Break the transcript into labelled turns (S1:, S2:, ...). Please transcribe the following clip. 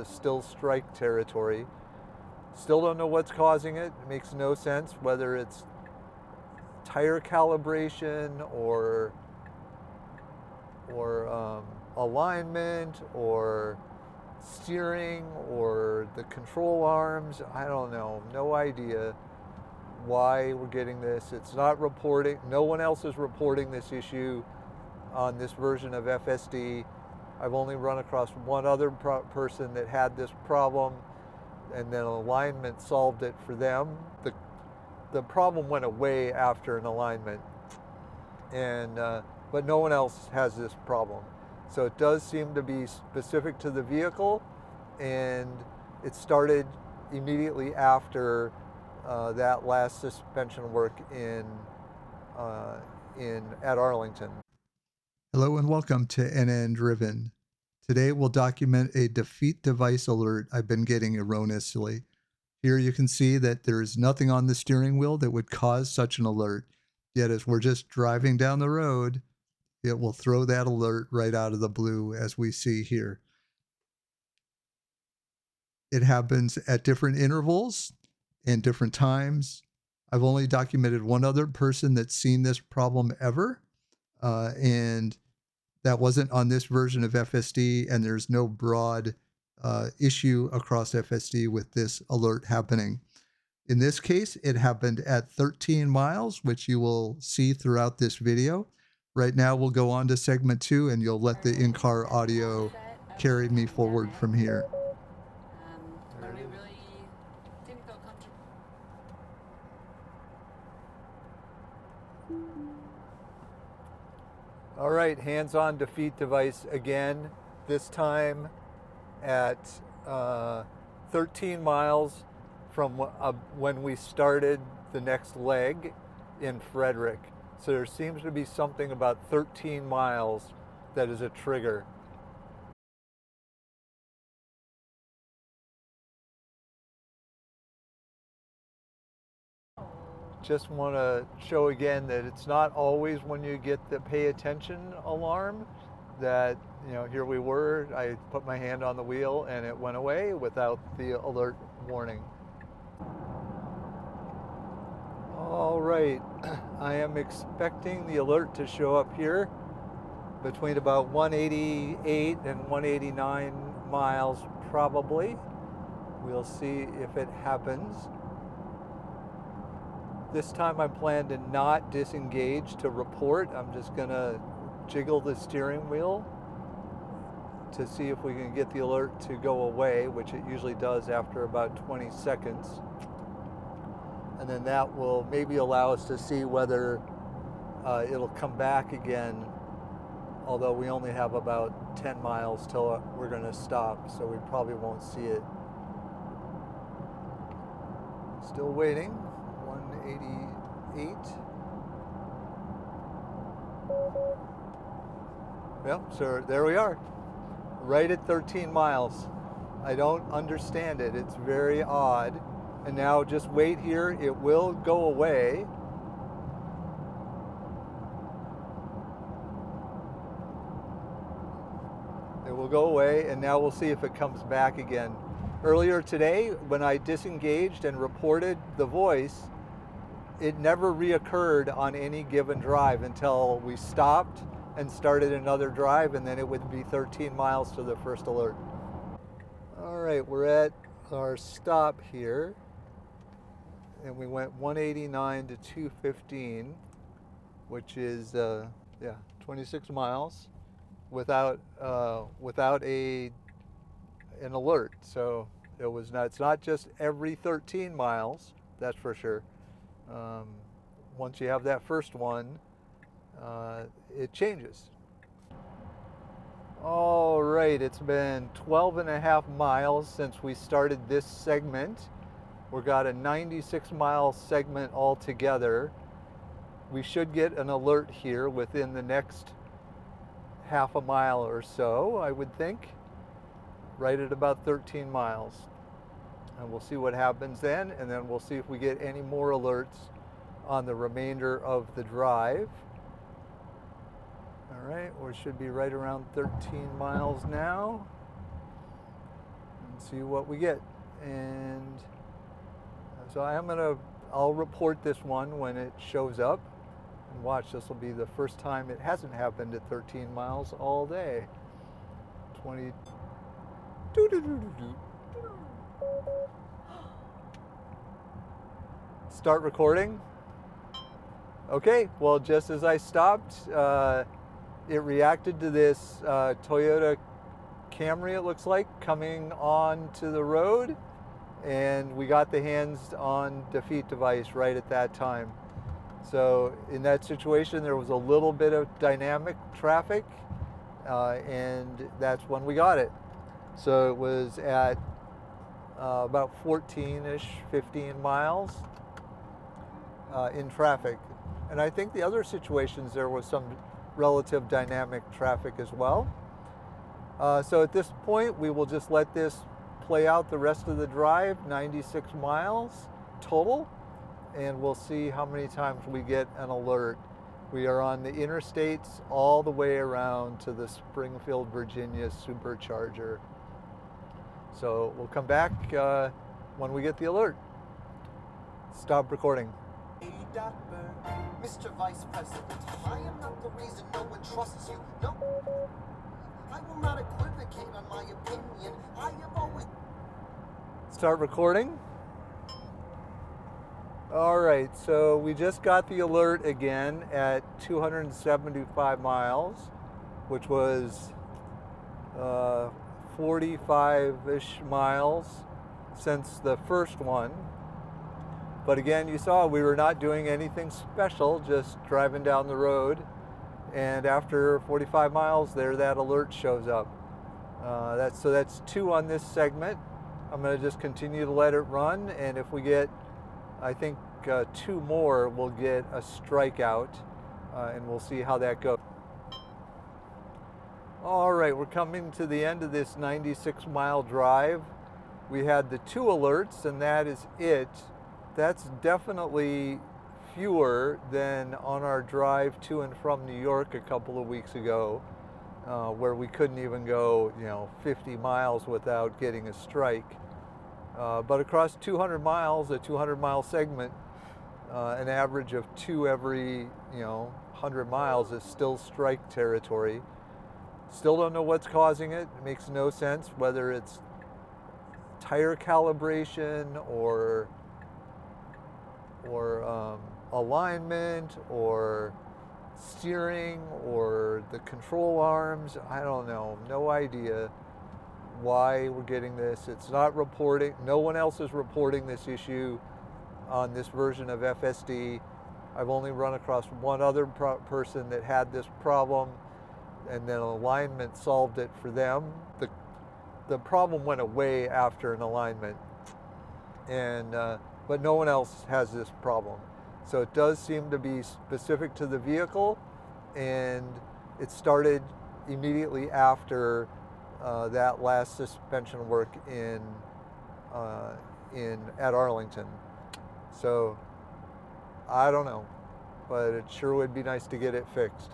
S1: is still strike territory. Still don't know what's causing it. It makes no sense whether it's tire calibration or alignment or steering or the control arms. I don't know. No idea why we're getting this. It's not reporting. No one else is reporting this issue on this version of FSD. I've only run across one other person that had this problem, and then alignment solved it for them. The problem went away after an alignment, and but no one else has this problem. So it does seem to be specific to the vehicle, and it started immediately after that last suspension work at Arlington. Hello and welcome to NN Driven. Today we'll document a defeat device alert I've been getting erroneously. Here you can see that there is nothing on the steering wheel that would cause such an alert. Yet as we're just driving down the road, it will throw that alert right out of the blue, as we see here. It happens at different intervals and different times. I've only documented one other person that's seen this problem ever, and that wasn't on this version of FSD, and there's no broad issue across FSD with this alert happening. In this case, it happened at 13 miles, which you will see throughout this video. Right now, we'll go on to segment 2, and you'll let the in-car audio carry me forward from here.
S2: When we really didn't feel comfortable.
S1: All right, hands-on defeat device again, this time at 13 miles from when we started the next leg in Frederick. So there seems to be something about 13 miles that is a trigger. Just want to show again that it's not always when you get the pay attention alarm that, you know, here we were, I put my hand on the wheel and it went away without the alert warning. All right, I am expecting the alert to show up here between about 188 and 189 miles probably. We'll see if it happens. This time I plan to not disengage to report. I'm just gonna jiggle the steering wheel to see if we can get the alert to go away, which it usually does after about 20 seconds. And then that will maybe allow us to see whether it'll come back again, although we only have about 10 miles till we're gonna stop, so we probably won't see it. Still waiting. 188. Yep, so there we are, right at 13 miles. I don't understand it. It's very odd. And now just wait here. It will go away. It will go away, and now we'll see if it comes back again. Earlier today, when I disengaged and reported the voice, it never reoccurred on any given drive until we stopped and started another drive, and then it would be 13 miles to the first alert. All right, we're at our stop here, and we went 189 to 215, which is 26 miles without an alert. So it's not just every 13 miles, that's for sure. Once you have that first one, it changes. All right, it's been 12 and a half miles since we started this segment. We've got a 96-mile segment altogether. We should get an alert here within the next half a mile or so, I would think, right at about 13 miles. And we'll see what happens then, and then we'll see if we get any more alerts on the remainder of the drive. All right, we should be right around 13 miles now. And see what we get. And so I'll report this one when it shows up. And watch, this will be the first time it hasn't happened at 13 miles all day. 20. Start recording. Okay, well, just as I stopped, it reacted to this Toyota Camry, it looks like, coming onto the road, and we got the hands-on defeat device right at that time. So in that situation, there was a little bit of dynamic traffic, and that's when we got it. So it was at about 14-ish, 15 miles in traffic. And I think the other situations there was some relative dynamic traffic as well. So at this point, we will just let this play out the rest of the drive, 96 miles total, and we'll see how many times we get an alert. We are on the interstates all the way around to the Springfield, Virginia supercharger. So we'll come back when we get the alert. Stop recording.
S3: Mr. Vice President, I am not the reason no one trusts you. No, I will not equivocate on my opinion. I have always...
S1: Start recording. All right, so we just got the alert again at 275 miles, which was 45-ish miles since the first one. But again, you saw we were not doing anything special, just driving down the road. And after 45 miles there, that alert shows up. So that's 2 on this segment. I'm going to just continue to let it run. And if we get, I think, 2 more, we'll get a strikeout. And we'll see how that goes. All right, we're coming to the end of this 96-mile drive. We had the 2 alerts, and that is it. That's definitely fewer than on our drive to and from New York a couple of weeks ago, where we couldn't even go, 50 miles without getting a strike. But across 200 miles, a 200-mile segment, an average of 2 every, 100 miles is still strike territory. Still don't know what's causing it. It makes no sense whether it's tire calibration or alignment or steering or the control arms. I don't know. No idea why we're getting this. It's not reporting. No one else is reporting this issue on this version of FSD. I've only run across one other person that had this problem, and then alignment solved it for them. The problem went away after an alignment, and but no one else has this problem. So it does seem to be specific to the vehicle, and it started immediately after that last suspension work at Arlington. So I don't know, but it sure would be nice to get it fixed.